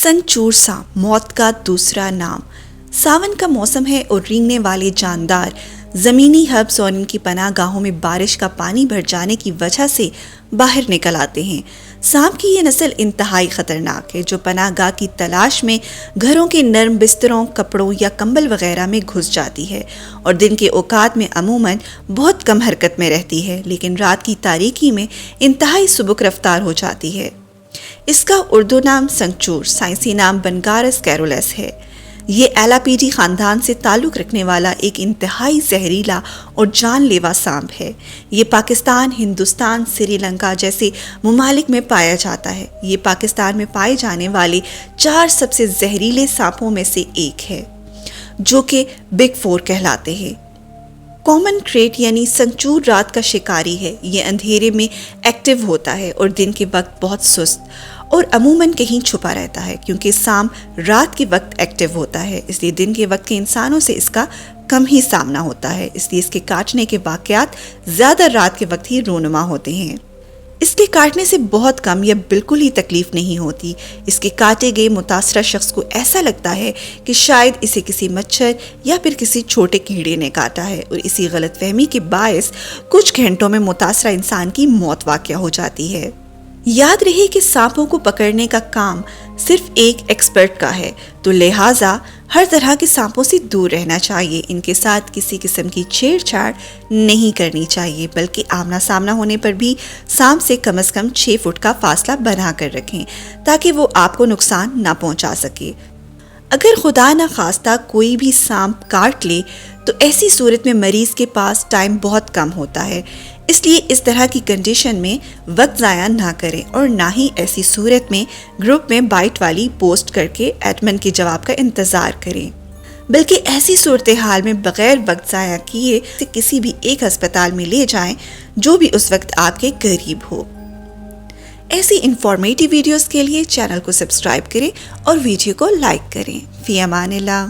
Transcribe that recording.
संचूर सांप मौत का दूसरा नाम। सावन का मौसम है और रेंगने वाले जानदार ज़मीनी हब्स और इनकी पनाहगाहों में बारिश का पानी भर जाने की वजह से बाहर निकल आते हैं। सांप की ये नस्ल इंतहाई ख़तरनाक है जो पनाहगाह की तलाश में घरों के नर्म बिस्तरों, कपड़ों या कंबल वगैरह में घुस जाती है और दिन के औकात में अमूमन बहुत कम हरकत में रहती है, लेकिन रात की तारीकी में इंतहाई सुबुक रफ्तार हो जाती है। इसका उर्दू नाम संचूर, साइंसी नाम बंगारस कैरोलस है। ये एलापीडी ख़ानदान से ताल्लुक़ रखने वाला एक इंतहाई जहरीला और जानलेवा सांप है। ये पाकिस्तान, हिंदुस्तान, श्रीलंका जैसे ममालिक में पाया जाता है। ये पाकिस्तान में पाए जाने वाले 4 सबसे जहरीले सांपों में से एक है, जो कि बिग 4 कहलाते हैं। कॉमन क्रेट यानी संचूर रात का शिकारी है। ये अंधेरे में एक्टिव होता है और दिन के वक्त बहुत सुस्त और अमूमन कहीं छुपा रहता है। क्योंकि सांप रात के वक्त एक्टिव होता है, इसलिए दिन के वक्त के इंसानों से इसका कम ही सामना होता है। इसलिए इसके काटने के वाक़यात ज़्यादा रात के वक्त ही रोनुमा होते हैं। इसके काटने से बहुत कम या बिल्कुल ही तकलीफ नहीं होती। इसके काटे गए मुतासरा शख्स को ऐसा लगता है कि शायद इसे किसी मच्छर या फिर किसी छोटे कीड़े ने काटा है और इसी गलतफहमी के बायस कुछ घंटों में मुतासरा इंसान की मौत वाक़या हो जाती है। याद रहे कि सांपों को पकड़ने का काम सिर्फ एक एक्सपर्ट का है, तो लिहाजा हर तरह के सांपों से दूर रहना चाहिए। इनके साथ किसी किस्म की छेड़छाड़ नहीं करनी चाहिए, बल्कि आमना सामना होने पर भी सांप से कम 6 फुट का फासला बना कर रखें ताकि वो आपको नुकसान ना पहुंचा सके। अगर खुदा न खास्ता कोई भी सांप काट ले तो ऐसी सूरत में मरीज़ के पास टाइम बहुत कम होता है, इसलिए इस तरह की कंडीशन में वक्त ज़ाया ना करें और ना ही ऐसी सूरत में ग्रुप में बाइट वाली पोस्ट करके एडमिन के जवाब का इंतज़ार करें, बल्कि ऐसी सूरत हाल में बग़ैर वक्त ज़ाया किए किसी भी एक अस्पताल में ले जाएं जो भी उस वक्त आपके करीब हो। ऐसी इंफॉर्मेटिव वीडियोस के लिए चैनल को सब्सक्राइब करें और वीडियो को लाइक करें। फ़ी अमानिल्लाह।